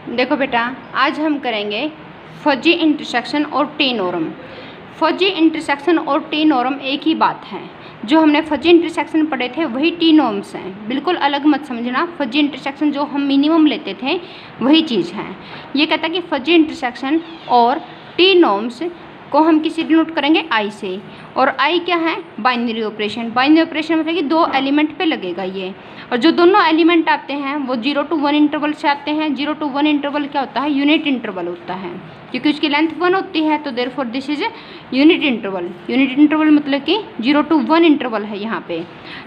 देखो बेटा, आज हम करेंगे फजी इंटरसेक्शन और टी नॉर्म। फजी इंटरसेक्शन और टी नॉर्म एक ही बात है। जो हमने फजी इंटरसेक्शन पढ़े थे वही टी नॉर्म्स हैं, बिल्कुल अलग मत समझना। फजी इंटरसेक्शन जो हम मिनिमम लेते थे वही चीज़ है। ये कहता है कि फजी इंटरसेक्शन और टी नॉर्म्स को हम किसी डिनोट करेंगे आई से, और आई क्या है? Binary operation. बाइनरी ऑपरेशन मतलब कि दो एलिमेंट पे लगेगा ये, और जो दोनों एलिमेंट आते हैं वो 0 to 1 इंटरवल से आते हैं। 0 to 1 इंटरवल क्या होता है? यूनिट इंटरवल होता है, क्योंकि उसकी लेंथ 1 होती है, तो therefore this is unit interval. Unit interval मतलब कि 0 to 1 इंटरवल है यहाँ पे।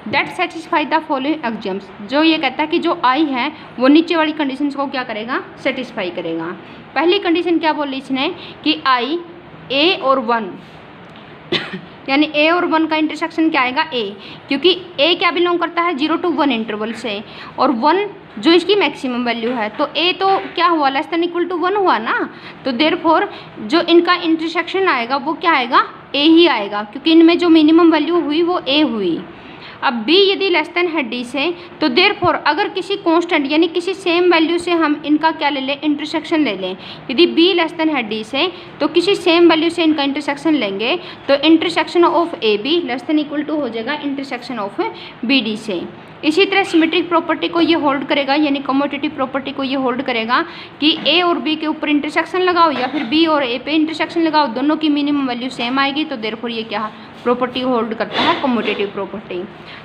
That satisfy the following axioms. जो ये कहता है कि जो आई है वो नीचे वाली कंडीशन को क्या करेगा? सेटिस्फाई करेगा। पहली कंडीशन क्या बोली इसने कि आई ए और 1 यानी ए और 1 का इंटरसेक्शन क्या आएगा? ए, क्योंकि ए क्या बिलोंग करता है? 0 to 1 इंटरवल से, और 1 जो इसकी मैक्सिमम वैल्यू है, तो ए तो क्या हुआ? लेस देन इक्वल टू 1 हुआ ना। तो देयरफॉर जो इनका इंटरसेक्शन आएगा वो क्या आएगा? ए ही आएगा, क्योंकि इनमें जो मिनिमम वैल्यू हुई वो ए हुई। अब बी यदि लेस देन है डी से, तो देयरफॉर अगर किसी कांस्टेंट यानी किसी सेम वैल्यू से हम इनका क्या ले लें? इंटरसेक्शन ले लें। यदि बी लेस देन है डी से, तो किसी सेम वैल्यू से इनका इंटरसेक्शन लेंगे, तो intersection of A B less than equal to हो जाएगा इंटरसेक्शन ऑफ बी डी से। इसी तरह सिमेट्रिक प्रॉपर्टी को ये होल्ड करेगा, यानी कम्यूटेटिव प्रॉपर्टी को ये होल्ड करेगा कि ए और बी के ऊपर इंटरसेक्शन लगाओ या फिर बी और ए पे इंटरसेक्शन लगाओ, दोनों की मिनिमम वैल्यू सेम आएगी, तो देयरफॉर ये क्या प्रॉपर्टी होल्ड करता है? Commutative property.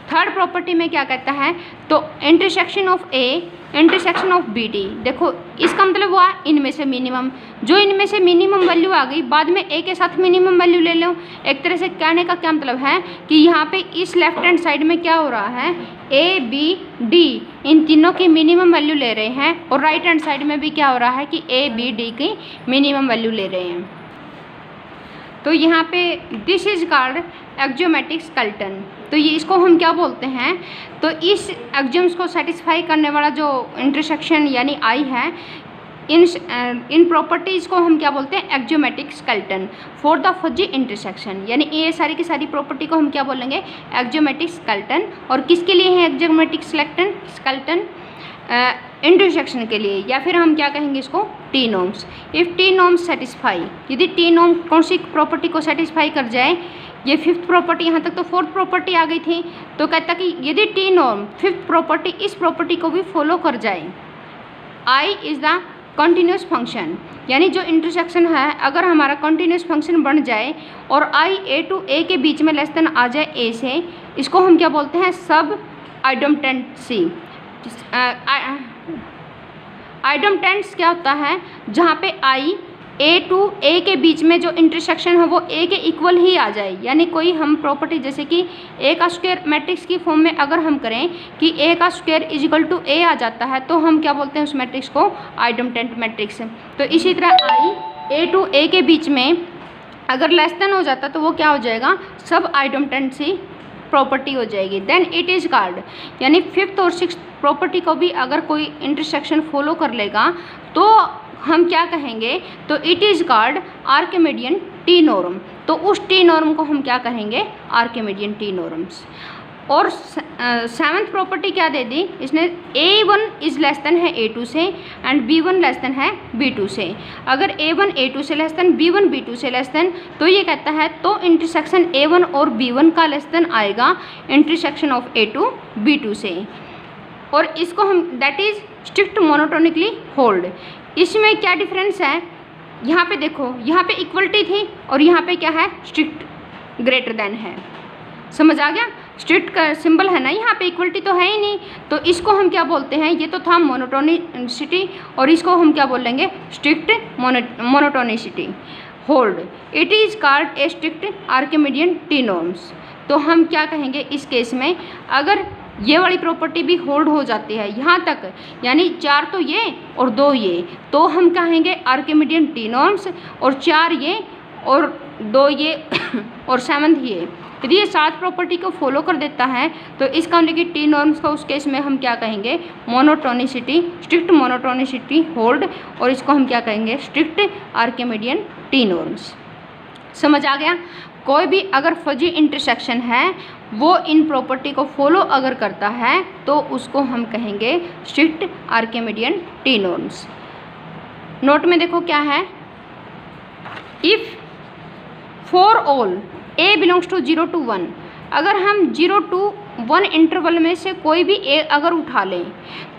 थर्ड प्रॉपर्टी में क्या कहता है? तो intersection of A intersection of B D. देखो इसका मतलब हुआ इनमें से मिनिमम, जो इनमें से मिनिमम वैल्यू आ गई, बाद में ए के साथ मिनिमम वैल्यू ले लो। एक तरह से कहने का क्या मतलब है कि यहाँ पे इस लेफ्ट हैंड साइड में क्या हो रहा है? ए बी डी इन तीनों की मिनिमम वैल्यू ले रहे हैं, और राइट हैंड साइड में भी क्या हो रहा है कि ए बी डी की मिनिमम वैल्यू ले रहे हैं। तो यहाँ पे दिस इज कॉल्ड एक्जियोमेट्रिक स्केलेटन। तो ये इसको हम क्या बोलते हैं? तो इस एक्जियम्स को सेटिस्फाई करने वाला जो इंटरसेक्शन यानी आई है, इन प्रॉपर्टीज़ को हम क्या बोलते हैं? Axiomatic skeleton for the fuzzy intersection. यानी ये सारी की सारी प्रॉपर्टी को हम क्या बोलेंगे? एक्जियोमेट्रिक स्केलेटन। और किसके लिए है एक्जियोमेट्रिक स्केलेटन? इंटरसेक्शन के लिए, या फिर हम क्या कहेंगे इसको? T norms. If T norms satisfy, यदि टी नॉर्म कौन सी प्रॉपर्टी को सेटिस्फाई कर जाए? ये फिफ्थ प्रॉपर्टी, यहाँ तक तो फोर्थ प्रॉपर्टी आ गई थी। तो कहता कि यदि टी नॉर्म फिफ्थ प्रॉपर्टी इस प्रॉपर्टी को भी फॉलो कर जाए, I is the continuous function, यानी जो इंटरसेक्शन है अगर हमारा कंटिन्यूस फंक्शन बन जाए और आई ए टू ए के बीच में लेस देन आ जाए ए से, इसको हम क्या बोलते हैं? सब आइडोमटेंसी। आइडोमटेंस क्या होता है? जहाँ पे आई ए टू ए के बीच में जो इंटरसेक्शन है वो ए के इक्वल ही आ जाए। यानी कोई हम प्रॉपर्टी जैसे कि ए का स्क्वायर मैट्रिक्स की फॉर्म में अगर हम करें कि ए का स्क्वायर इज इक्वल टू ए आ जाता है, तो हम क्या बोलते हैं उस मैट्रिक्स को? आइडोमटेंट मैट्रिक्स। तो इसी तरह आई ए टू ए के बीच में अगर लेस देन हो जाता तो वो क्या हो जाएगा? सब आइडोमटेंसी प्रॉपर्टी हो जाएगी। देन इट इज़ कॉल्ड, यानी फिफ्थ और सिक्स्थ प्रॉपर्टी को भी अगर कोई इंटरसेक्शन फॉलो कर लेगा तो हम क्या कहेंगे? तो it is called Archimedean t norm. तो उस टी नॉर्म को हम क्या कहेंगे? Archimedean T norms. और सेवन्थ प्रॉपर्टी क्या दे दी इसने? A1 इज़ लेस देन है A2 से एंड B1 लेस देन है B2 से। अगर A1 A2 से लेस देन, B1 B2 से लेस देन, तो ये कहता है तो इंटरसेक्शन A1 और B1 का लेस देन आएगा इंटरसेक्शन ऑफ A2 B2 से। और इसको हम that is strict monotonically hold. इसमें क्या डिफरेंस है? यहाँ पे देखो, यहाँ पे इक्वलिटी थी और यहाँ पे क्या है? स्ट्रिक्ट ग्रेटर देन है। समझ आ गया? स्ट्रिक्ट का सिंबल है ना, यहाँ पे इक्वलिटी तो है ही नहीं, तो इसको हम क्या बोलते हैं? ये तो था मोनोटोनिसिटी, और इसको हम क्या बोलेंगे? Strict monotonicity hold. It is called a strict Archimedean T norms. तो हम क्या कहेंगे इस केस में? अगर ये वाली प्रॉपर्टी भी होल्ड हो जाती है यहाँ तक, यानी 4 तो ये और 2 ये, तो हम कहेंगे आर्किमिडियन टी नॉर्म्स, और 4 ये और 2 ये और 7th ये। यदि ये 7 प्रॉपर्टी को फॉलो कर देता है तो इसका मतलब कि टी नॉर्म्स का उस केस में हम क्या कहेंगे? मोनोटोनिसिटी, स्ट्रिक्ट मोनोटोनिसिटी होल्ड, और इसको हम क्या कहेंगे? Strict Archimedean T norms. समझ आ गया? कोई भी अगर फजी इंटरसेक्शन है वो इन प्रॉपर्टी को फॉलो अगर करता है तो उसको हम कहेंगे strict Archimedean T norms. Note में देखो क्या है, if for all A belongs to 0 to 1, अगर हम 0 to 1 इंटरवल में से कोई भी ए अगर उठा लें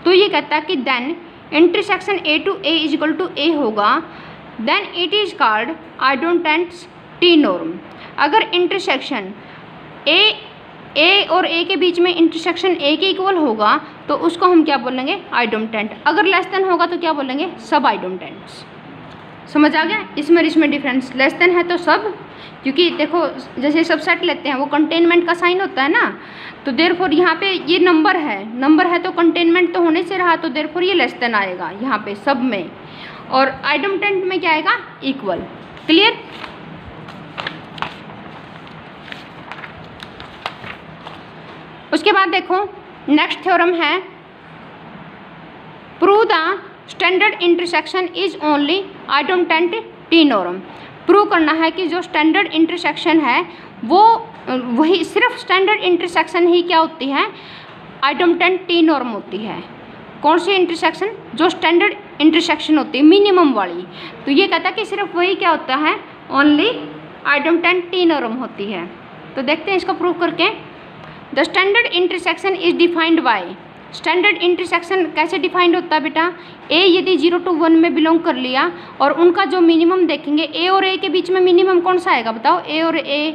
तो ये कहता है कि then intersection a to a is equal to a होगा, then it is called idempotents t norm. अगर इंटरसेक्शन ए और ए के बीच में इंटरसेक्शन ए के इक्वल होगा तो उसको हम क्या बोलेंगे, आइडेंटेंट। अगर लेस देन होगा तो क्या बोलेंगे, सब आइडेंटेंट्स। समझ आ गया इसमें और इसमें डिफरेंस। लेस देन है तो सब, क्योंकि देखो जैसे सबसेट लेते हैं वो कंटेनमेंट का साइन होता है ना, तो देयरफॉर यहाँ पे ये नंबर है तो कंटेनमेंट तो होने से रहा, तो देयरफॉर ये लेस देन आएगा यहाँ पे सब में, और आइडेंटेंट में क्या आएगा, इक्वल। क्लियर। उसके बाद देखो नेक्स्ट थ्योरम है, prove the standard intersection is only idempotent t norm. Prove करना है कि जो स्टैंडर्ड इंटरसेक्शन है वो वही सिर्फ स्टैंडर्ड इंटरसेक्शन ही क्या होती है, आइडेंटेंट टी नॉर्म होती है। कौन सी इंटरसेक्शन, जो स्टैंडर्ड इंटरसेक्शन होती है मिनिमम वाली, तो ये कहता है कि सिर्फ वही क्या होता है, ओनली आइडेंटेंट टी नॉर्म होती है। तो देखते हैं इसको प्रूव करके। The standard intersection is defined by, standard intersection कैसे डिफाइंड होता है बेटा, ए यदि 0 to 1 में बिलोंग कर लिया और उनका जो मिनिमम देखेंगे, ए और ए के बीच में मिनिमम कौन सा आएगा बताओ, ए और ए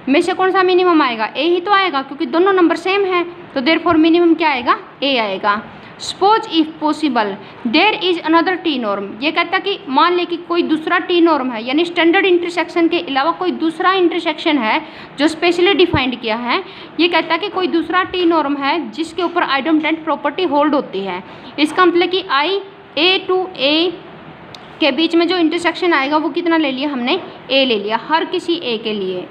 में से कौन सा मिनिमम आएगा, ए ही तो आएगा क्योंकि दोनों नंबर सेम है, तो देयरफॉर मिनिमम क्या आएगा, ए आएगा। Suppose if possible there is another T norm, ये कहता है कि मान ले कि कोई दूसरा टी नॉर्म है, यानी स्टैंडर्ड इंटरसेक्शन के अलावा कोई दूसरा इंटरसेक्शन है जो स्पेशली डिफाइंड किया है। ये कहता है कि कोई दूसरा टी नॉर्म है जिसके ऊपर आइडेंटेंट प्रॉपर्टी होल्ड होती है। इसका मतलब कि आई ए टू ए के बीच में जो इंटरसेक्शन आएगा वो कितना ले लिया हमने, ए ले लिया हर किसी ए के लिए।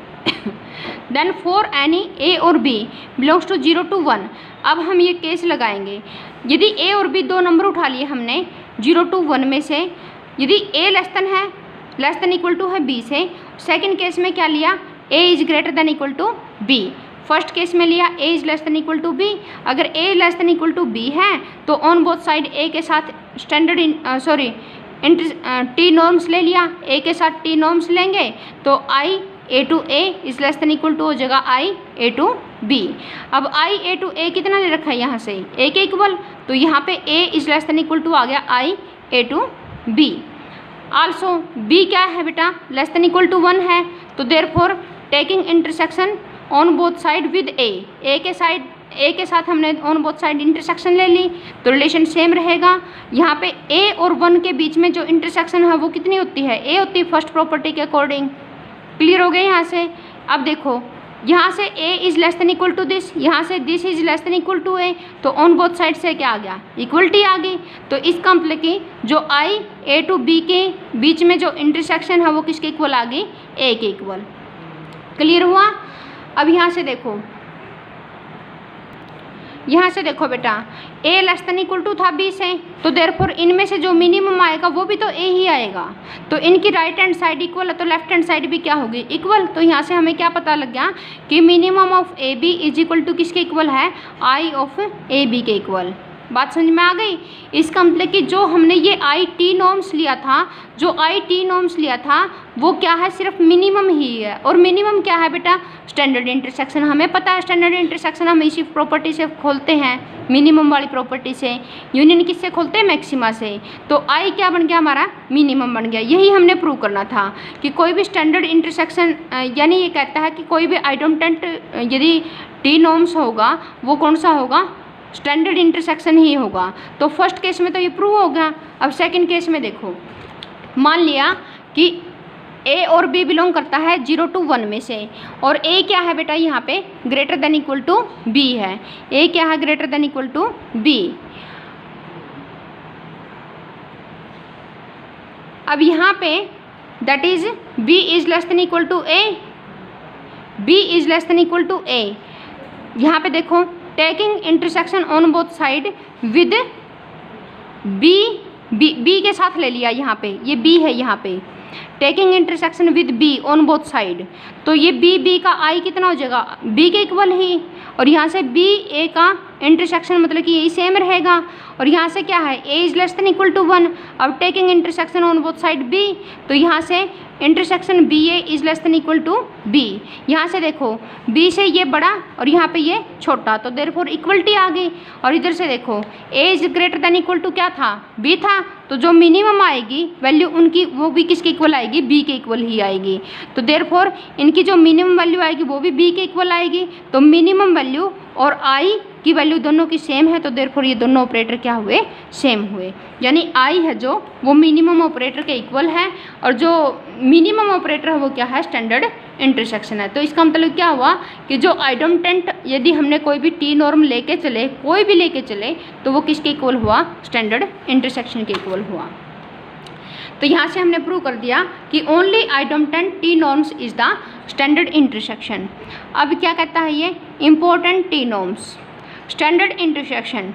देन फॉर एनी ए और बी बिलोंग्स टू 0 to 1, अब हम ये केस लगाएंगे, यदि ए और बी दो नंबर उठा लिए हमने 0 to 1 में से, यदि a less than equal to है बी से, सेकंड केस में क्या लिया, a is greater than equal to b. First case में लिया a is less than equal to b, अगर a less than equal to B है तो ऑन बोथ साइड ए के साथ स्टैंडर्ड टी नॉर्म्स ले लिया, ए के साथ टी नॉर्म्स लेंगे तो i a to a is less than equal to हो जाएगा आई ए टू बी। अब आई ए टू ए कितना ले रखा है यहाँ से, ए के इक्वल, तो यहाँ पे a is less than equal to आ गया i a to b. Also b क्या है बेटा, लेस देन इक्वल टू 1 है, तो therefore taking intersection on both side with a के साथ हमने ऑन बोथ साइड इंटरसेक्शन ले ली तो रिलेशन सेम रहेगा। यहाँ पे ए और 1 के बीच में जो इंटरसेक्शन है वो कितनी होती है, ए होती है फर्स्ट प्रॉपर्टी के अकॉर्डिंग। क्लियर हो गया यहाँ से। अब देखो यहाँ से a is less than equal to this, यहाँ से this is less than equal to a, तो ऑन बोथ साइड से क्या आ गया, इक्वलिटी आ गई। तो इसका मतलब कि जो i a टू b के बीच में जो इंटरसेक्शन है वो किसके इक्वल आ गई, a के इक्वल। क्लियर हुआ। अब यहाँ से देखो बेटा a less than equal to था b से, तो देयरफॉर इनमें से जो मिनिमम आएगा वो भी तो a ही आएगा, तो इनकी राइट हैंड साइड इक्वल है तो लेफ्ट हैंड साइड भी क्या होगी, इक्वल। तो यहाँ से हमें क्या पता लग गया कि minimum of A B is equal to किसके इक्वल है, आई ऑफ ए बी के इक्वल। बात समझ में आ गई। इसका मतलब कि जो हमने ये आई टी नॉर्म्स लिया था, वो क्या है, सिर्फ मिनिमम ही है। और मिनिमम क्या है बेटा, स्टैंडर्ड इंटरसेक्शन। हमें पता है स्टैंडर्ड इंटरसेक्शन हम इसी प्रॉपर्टी से खोलते हैं, मिनिमम वाली प्रॉपर्टी से। यूनियन किससे खोलते हैं, मैक्सिमा से। तो आई क्या बन गया, हमारा मिनिमम बन गया। यही हमने प्रूव करना था कि कोई भी स्टैंडर्ड इंटरसेक्शन, यानी ये कहता है कि कोई भी आइडेंटेंट यदि टी नॉर्म्स होगा वो कौन सा होगा, स्टैंडर्ड इंटरसेक्शन ही होगा। तो फर्स्ट केस में तो ये प्रूव हो गया। अब सेकंड केस में देखो, मान लिया कि ए और बी बिलोंग करता है 0 to 1 में से, और ए क्या है बेटा, यहाँ पे greater than equal to B है। ए क्या है, greater than equal to B. अब यहाँ पे that is B is less than equal to A, B is less than equal to A. यहाँ पे देखो taking intersection on both side with B के साथ ले लिया। यहाँ पे ये बी है, यहाँ पे taking intersection with be on both side, तो ये बी का आई कितना हो जाएगा, बी के इक्वल ही, और यहाँ से बी ए का इंटरसेक्शन मतलब कि यही सेम रहेगा, और यहाँ से क्या है A is less than equal to 1। अब taking intersection on both side B, तो यहाँ से intersection B A is less than equal to B. यहाँ से देखो बी से ये बड़ा और यहाँ पे ये छोटा, तो देयरफॉर इक्वलिटी आ गई। और इधर से देखो A is greater than equal to क्या था, बी था, तो जो मिनिमम आएगी वैल्यू उनकी वो भी किसके इक्वल आएगी, बी के इक्वल ही आएगी। तो देयरफॉर इनकी जो मिनिमम वैल्यू आएगी वो भी बी के इक्वल आएगी। तो मिनिमम वैल्यू और आई की वैल्यू दोनों की सेम है, तो देयरफॉर ये दोनों ऑपरेटर क्या हुए, सेम हुए। यानी आई है जो वो मिनिमम ऑपरेटर के इक्वल है, और जो मिनिमम ऑपरेटर है वो क्या है, स्टैंडर्ड इंटरसेक्शन है। तो इसका मतलब क्या हुआ कि जो आइडेंटिटी यदि हमने कोई भी टी नॉर्म लेके चले, कोई भी लेके चले, तो वो किसके इक्वल हुआ, स्टैंडर्ड इंटरसेक्शन के इक्वल हुआ। तो यहाँ से हमने प्रूव कर दिया कि only identity T norms is the standard intersection. अब क्या कहता है ये, important T norms standard intersection.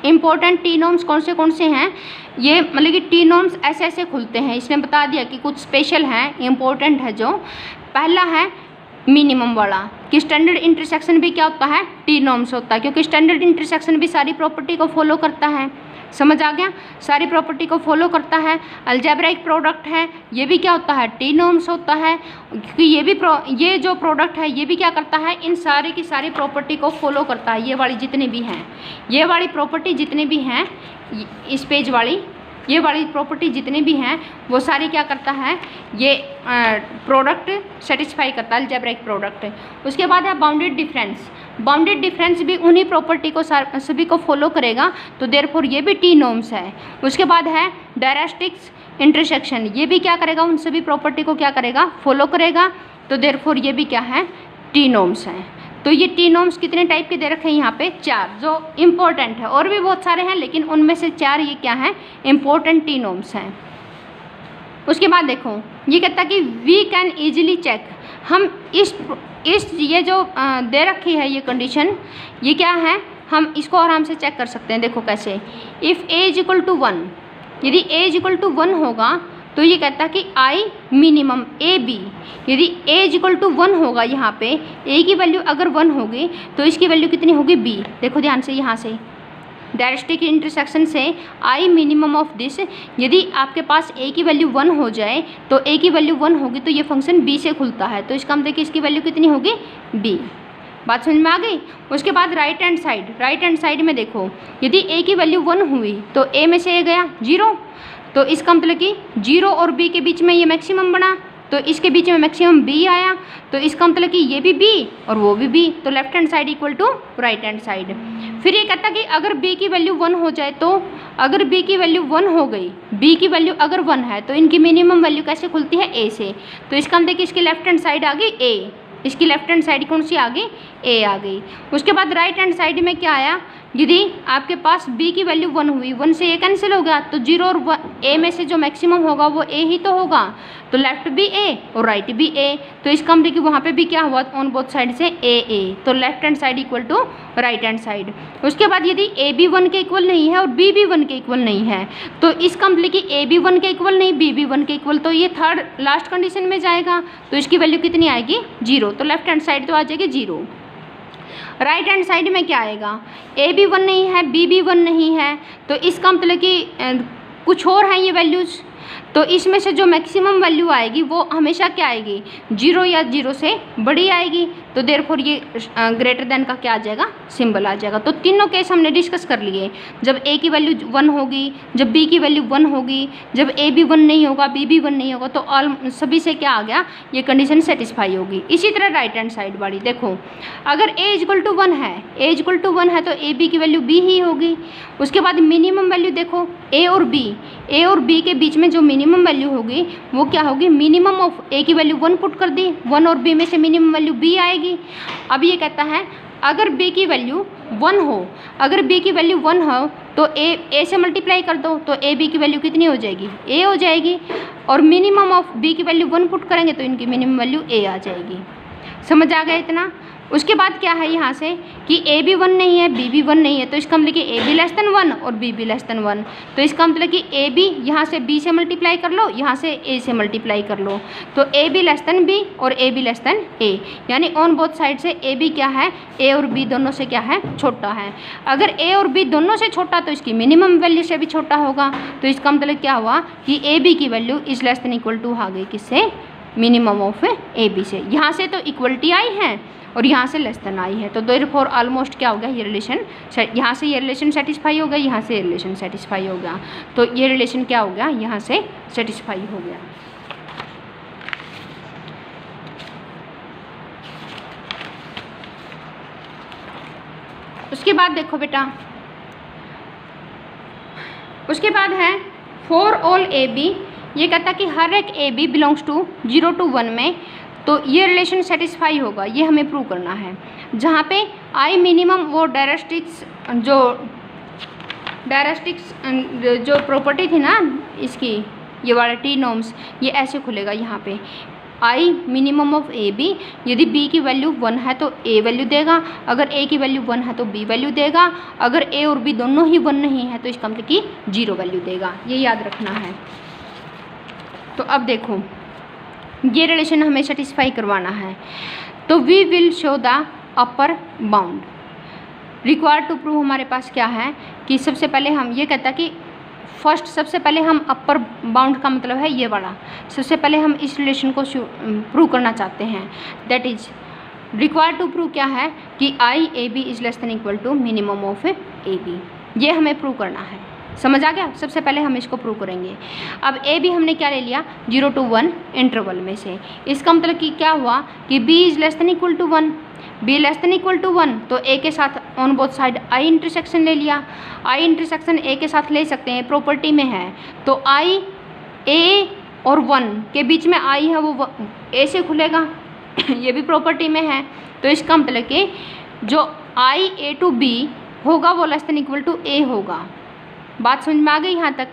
Important T norms कौन से हैं, ये मतलब कि टी नॉर्म्स ऐसे ऐसे खुलते हैं। इसने बता दिया कि कुछ स्पेशल हैं, इम्पोर्टेंट है। जो पहला है मिनिमम वाला, कि स्टैंडर्ड इंटरसेक्शन भी क्या होता है, टी नॉर्म्स होता है, क्योंकि स्टैंडर्ड इंटरसेक्शन भी सारी प्रॉपर्टी को फॉलो करता है। समझ आ गया, सारी प्रॉपर्टी को फॉलो करता है। अलजेब्राइक प्रोडक्ट है, ये भी क्या होता है, टी नॉर्म्स होता है, क्योंकि ये जो प्रोडक्ट है ये भी क्या करता है, इन सारी की सारी प्रॉपर्टी को फॉलो करता है। ये वाली जितनी भी हैं, ये वाली प्रॉपर्टी जितनी भी हैं, इस पेज वाली ये वाली प्रॉपर्टी जितनी भी हैं वो सारी क्या करता है, ये प्रोडक्ट सेटिस्फाई करता है, अलजेब्राइक प्रोडक्ट। उसके बाद है बाउंडेड डिफरेंस। बाउंडेड डिफरेंस भी उन्हीं प्रॉपर्टी को सभी को फॉलो करेगा, तो देयरफॉर ये भी टी नॉर्म्स है। उसके बाद है डायरेक्ट्रिक्स इंटरसेक्शन, ये भी क्या करेगा, उन सभी प्रॉपर्टी को क्या करेगा, फॉलो करेगा, तो देयरफॉर ये भी क्या है, टी नॉर्म्स हैं। तो ये टी नॉर्म्स कितने टाइप के दे रखे हैं यहाँ पे, 4 जो इम्पोर्टेंट है, और भी बहुत सारे हैं लेकिन उनमें से 4 ये क्या हैं, इम्पोर्टेंट टी नॉर्म्स हैं। उसके बाद देखो ये कहता है कि वी कैन ईजिली चेक, हम इस ये जो दे रखी है ये कंडीशन, ये क्या है, हम इसको आराम से चेक कर सकते हैं। देखो कैसे, if A is equal to 1, यदि ए इज इक्वल टू 1 होगा तो ये कहता है कि आई मिनिमम ए बी, यदि ए इज इक्वल टू 1 होगा, यहाँ पे ए की वैल्यू अगर 1 होगी तो इसकी वैल्यू कितनी होगी, बी। देखो ध्यान से, यहाँ से डायरेक्ट्रिक इंटरसेक्शन से आई मिनिमम ऑफ दिस, यदि आपके पास ए की वैल्यू 1 हो जाए तो ए की वैल्यू 1 होगी तो ये फंक्शन बी से खुलता है, तो इसका मतलब कि इसकी वैल्यू कितनी होगी, बी। बात समझ में आ गई। उसके बाद राइट हैंड साइड में देखो, यदि ए की वैल्यू 1 हुई तो ए में से ए गया 0, तो इसका मतलब कि 0 और b के बीच में ये मैक्सिमम बना, तो इसके बीच में मैक्सिमम b आया, तो इसका मतलब कि ये भी b और वो भी b, तो left hand side equal to right hand side. फिर ये कहता कि अगर b की वैल्यू 1 हो जाए, तो अगर b की वैल्यू 1 हो गई, b की वैल्यू अगर 1 है तो इनकी मिनिमम वैल्यू कैसे खुलती है, a से, तो इसका मतलब कि इसकी लेफ्ट हैंड साइड आ गई a, इसकी लेफ्ट हैंड साइड कौन सी आ गई, a आ गई। उसके बाद राइट हैंड साइड में क्या आया, यदि आपके पास b की वैल्यू 1 हुई, 1 से a कैंसिल हो गया, तो 0 और a में से जो मैक्सिमम होगा वो a ही तो होगा, तो लेफ्ट भी a और राइट भी a, तो इसका मतलब कि वहाँ पे भी क्या हुआ, ऑन बोथ साइड से a, तो left hand side equal to right hand side. उसके बाद यदि a भी 1 के इक्वल नहीं है और b भी 1 के इक्वल नहीं है, तो इसका मतलब कि a भी 1 के इक्वल नहीं, b भी 1 के इक्वल, तो ये थर्ड लास्ट कंडीशन में जाएगा, तो इसकी वैल्यू कितनी आएगी, 0, तो लेफ्ट हैंड साइड तो आ जाएगी 0। राइट हैंड साइड में क्या आएगा, ए भी 1 नहीं है, बी भी 1 नहीं है, तो इसका मतलब कि कुछ और हैं ये वैल्यूज़, तो इसमें से जो मैक्सिमम वैल्यू आएगी वो हमेशा क्या आएगी, 0 या 0 से बड़ी आएगी, तो देयरफॉर ये ग्रेटर देन का क्या आ जाएगा, सिंबल आ जाएगा। तो तीनों केस हमने डिस्कस कर लिए, जब a की वैल्यू 1 होगी, जब b की वैल्यू 1 होगी, जब a भी 1 नहीं होगा, b भी 1 नहीं होगा, तो ऑल सभी से क्या आ गया, ये कंडीशन सेटिस्फाई होगी। इसी तरह राइट हैंड साइड वाली देखो, अगर a इक्वल टू 1 है, a इक्वल टू 1 है तो a b की वैल्यू b ही होगी। उसके बाद मिनिमम वैल्यू देखो, a और b के बीच में जो मिनिमम वैल्यू होगी वो क्या होगी, मिनिमम ऑफ a की वैल्यू 1 पुट कर दी, 1 और b में से मिनिमम वैल्यू b आएगी। अब ये कहता है अगर b की वैल्यू 1 हो, अगर b की वैल्यू 1 हो तो a से मल्टीप्लाई कर दो, तो a b की वैल्यू कितनी हो जाएगी, a हो जाएगी, और मिनिमम ऑफ b की वैल्यू 1 पुट करेंगे तो इनकी मिनिमम वैल्यू a आ जाएगी। समझ आ गया इतना। उसके बाद क्या है यहाँ से कि ए भी 1 नहीं है, बी भी 1 नहीं है, तो इसका मतलब कि ए भी लेस देन 1 और बी भी लेस देन 1। तो इसका मतलब कि ए बी यहाँ से बी से मल्टीप्लाई कर लो, यहाँ से ए से मल्टीप्लाई कर लो, तो A B less than B और A B less than A, यानी ऑन बोथ साइड से ए बी क्या है, ए और बी दोनों से क्या है, छोटा है। अगर ए और बी दोनों से छोटा तो इसकी मिनिमम वैल्यू से भी छोटा होगा। तो इसका मतलब क्या हुआ कि ए बी की value is less than equal to आ गई किससे, मिनिमम ऑफ ए बी से। यहाँ से तो इक्वलिटी आई है और यहाँ से लेस देन आई है, तो देयरफॉर ऑलमोस्ट क्या हो गया, ये रिलेशन, यहाँ से ये रिलेशन सेटिस्फाई हो गया, यहाँ से ये रिलेशन सेटिस्फाई हो गया, तो ये रिलेशन क्या हो गया, यहाँ से सेटिस्फाई हो गया। उसके बाद देखो बेटा, उसके बाद है फॉर ऑल ए बी, ये कहता है कि हर एक A B belongs to 0 to 1 में, तो ये रिलेशन सेटिस्फाई होगा, ये हमें प्रूव करना है। जहाँ पे आई मिनिमम वो डायरेक्ट्रिक्स जो प्रॉपर्टी थी ना इसकी, ये वाला टी नॉर्म्स, ये ऐसे खुलेगा यहाँ पे I minimum of A B, यदि बी की वैल्यू 1 है तो ए वैल्यू देगा, अगर ए की वैल्यू 1 है तो बी वैल्यू देगा, अगर ए और बी दोनों ही 1 नहीं है तो इसका मतलब कि 0 वैल्यू देगा, ये याद रखना है। तो अब देखो ये रिलेशन हमें सेटिस्फाई करवाना है, तो we will show the upper bound. Required to prove हमारे पास क्या है कि सबसे पहले हम ये कहता कि फर्स्ट सबसे पहले हम अपर बाउंड का मतलब है ये वाला, सबसे पहले हम इस रिलेशन को प्रूव करना चाहते हैं। That is required to prove क्या है कि I A B is less than equal to minimum of A B, ये हमें प्रूव करना है। समझ आ गया, सबसे पहले हम इसको प्रूव करेंगे। अब ए बी हमने क्या ले लिया, 0 to 1 इंटरवल में से, इसका मतलब कि क्या हुआ कि B is less than equal to 1, B less than equal to 1, तो ए के साथ on both side I intersection ले लिया। आई इंटरसेक्शन ए के साथ ले सकते हैं, प्रॉपर्टी में है, तो आई ए और 1 के बीच में आई है वो ए से खुलेगा ये भी प्रॉपर्टी में है, तो इसका मतलब कि जो आई ए टू बी होगा वो less than equal to a होगा। बात समझ में आ गई यहाँ तक,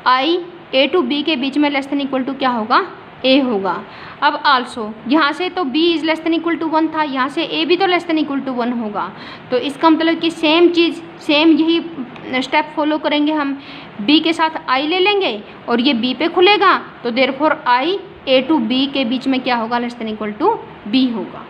आई ए टू बी के बीच में लेस देन इक्वल टू क्या होगा, ए होगा। अब आल्सो यहाँ से तो b is less than equal to 1 था, यहाँ से a भी तो लेस देन इक्वल टू 1 होगा, तो इसका मतलब कि सेम चीज़, सेम यही स्टेप फॉलो करेंगे हम, b के साथ i ले लेंगे और ये b पे खुलेगा, तो therefore i a to b के बीच में क्या होगा, less than equal to b होगा।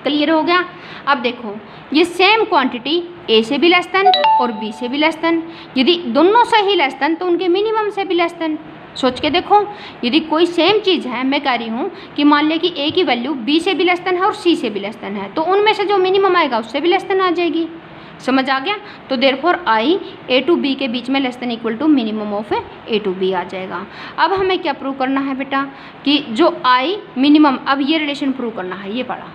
क्लियर हो गया। अब देखो ये सेम क्वांटिटी a से भी लेस देन और b से भी लेस देन, यदि दोनों से ही लेस देन तो उनके मिनिमम से भी लेस देन। सोच के देखो, यदि कोई सेम चीज़ है, मैं कह रही हूँ कि मान लिया कि a की वैल्यू b से भी लेस देन है और c से भी लेस देन है, तो उनमें से जो मिनिमम आएगा उससे भी लेस देन आ जाएगी। समझ आ गया। तो therefore i a to b के बीच में less than equal to minimum of a to b आ जाएगा। अब हमें क्या प्रूव करना है बेटा कि जो i मिनिमम, अब ये रिलेशन प्रूव करना है, ये पढ़ा,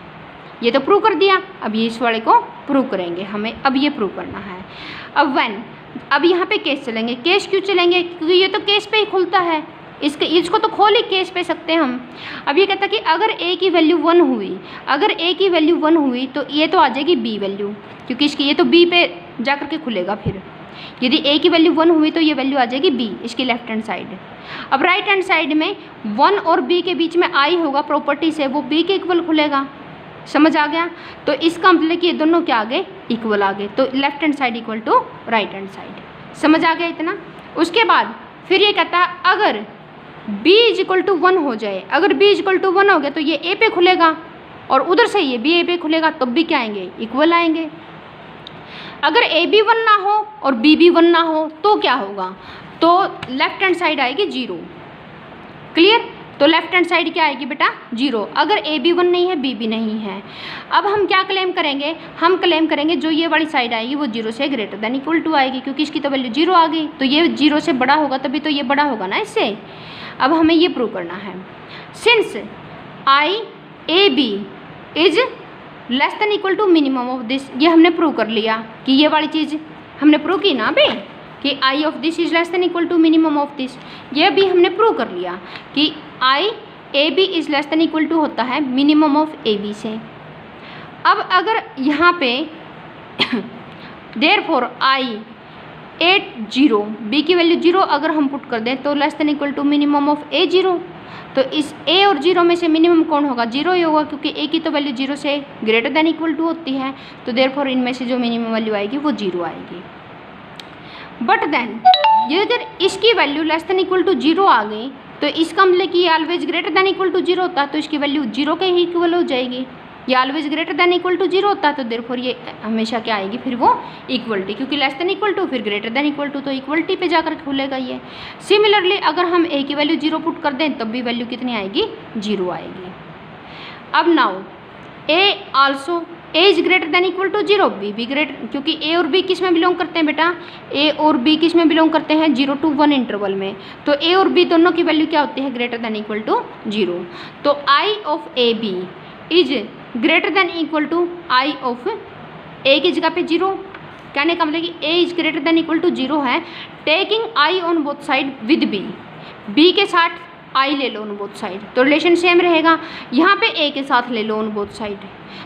ये तो प्रूव कर दिया, अब ये इस वाले को प्रूव करेंगे हमें, अब ये प्रूव करना है। अब व्हेन, अब यहाँ पे केस चलेंगे। केस क्यों चलेंगे, क्योंकि ये तो केस पे ही खुलता है, इसको तो खोल ही केस पे सकते हैं हम। अब ये कहता है कि अगर a की वैल्यू 1 हुई, अगर a की वैल्यू 1 हुई तो ये तो आ जाएगी b वैल्यू, क्योंकि इसकी ये तो b पे जा कर के खुलेगा। फिर यदि a की वैल्यू 1 हुई तो ये वैल्यू आ जाएगी b, इसकी लेफ्ट हैंड साइड। अब राइट हैंड साइड में 1 और b के बीच में i होगा प्रॉपर्टी से, वो b के इक्वल खुलेगा। समझ आ गया। तो इसका मतलब कि ये दोनों क्या आ गए, इक्वल आ गए, तो left hand side equal to right hand side. समझ आ गया इतना। उसके बाद फिर ये कहता है अगर b इज इक्वल टू 1 हो जाए, अगर b इज इक्वल टू 1 हो गया तो ये a पे खुलेगा और उधर से ये b a पे खुलेगा, तब भी क्या आएंगे, इक्वल आएंगे। अगर a भी 1 ना हो और b भी 1 ना हो तो क्या होगा, तो लेफ्ट हैंड साइड आएगी 0। क्लियर। तो लेफ्ट हैंड साइड क्या आएगी बेटा, 0, अगर a भी 1 नहीं है b भी नहीं है। अब हम क्या क्लेम करेंगे, हम क्लेम करेंगे जो ये वाली साइड आएगी वो 0 से ग्रेटर देन इक्वल टू आएगी, क्योंकि इसकी तो वैल्यू 0 आ गई, तो ये 0 से बड़ा होगा तभी तो ये बड़ा होगा ना इससे। अब हमें ये प्रूव करना है, since i a b is less than equal to minimum of this, ये हमने प्रूव कर लिया कि ये वाली चीज़ हमने प्रूव की ना भाई कि i of this is less than equal to minimum of this, ये भी हमने प्रूव कर लिया कि i A B is less than equal to होता है मिनिमम ऑफ ए बी से। अब अगर यहाँ पे देयरफॉर i 8 0 b की वैल्यू 0 अगर हम पुट कर दें तो less than equal to minimum of a 0, तो इस ए और 0 में से मिनिमम कौन होगा? 0 ही होगा, क्योंकि ए की तो वैल्यू 0 से ग्रेटर देन इक्वल टू होती है। तो देयरफॉर इनमें से जो मिनिमम वैल्यू आएगी वो 0 आएगी। बट देन ये अगर इसकी value less than equal to 0 आ गई तो इसका मतलब कि ये always greater than equal to 0 होता है, तो इसकी वैल्यू 0 के ही इक्वल हो जाएगी। ये always greater than equal to 0 होता है, तो देयरफॉर ये हमेशा क्या आएगी फिर वो इक्वलिटी, क्योंकि लेस देन इक्वल टू फिर ग्रेटर देन इक्वल टू, तो इक्वलिटी पे जाकर खुलेगा ये। सिमिलरली अगर हम ए की वैल्यू 0 पुट कर दें तब भी वैल्यू कितनी आएगी? 0 आएगी। अब now A also A is greater than equal to 0, B भी ग्रेटर, क्योंकि ए और बी किस में बिलोंग करते हैं बेटा? ए और बी किस में बिलोंग करते हैं? 0 to 1 इंटरवल में। तो ए और बी दोनों की वैल्यू क्या होती है? Greater than equal to 0। तो I of A B is greater than equal to I of A की जगह पे 0। कहने का मतलब कि A is greater than equal to 0 है, taking I on both side with B, B के साथ आई ले लो ऑन बोथ साइड, तो रिलेशन सेम रहेगा। यहाँ पे ए के साथ ले लो ऑन बोथ साइड,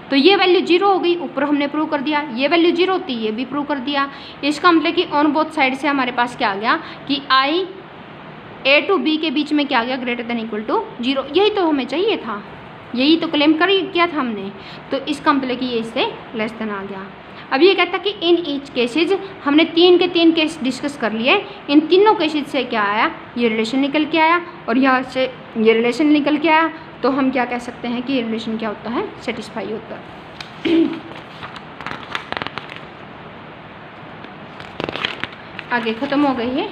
तो ये वैल्यू 0 हो गई, ऊपर हमने प्रूव कर दिया। ये वैल्यू 0 होती है, ये भी प्रूव कर दिया। इसका मतलब कि ऑन बोथ साइड से हमारे पास क्या आ गया कि आई ए टू बी के बीच में क्या आ गया? Greater than equal to 0। यही तो हमें चाहिए था, यही तो क्लेम कर किया था हमने, तो इसका मतलब कि ये इससे लेस देन आ गया। अब ये कहता कि इन ईच केसेज, हमने 3 के 3 केस डिस्कस कर लिए। इन तीनों केसेज से क्या आया? ये रिलेशन निकल के आया, और यहाँ से ये रिलेशन निकल के आया, तो हम क्या कह सकते हैं कि ये रिलेशन क्या होता है? सेटिस्फाई होता है। आगे ख़त्म हो गई है।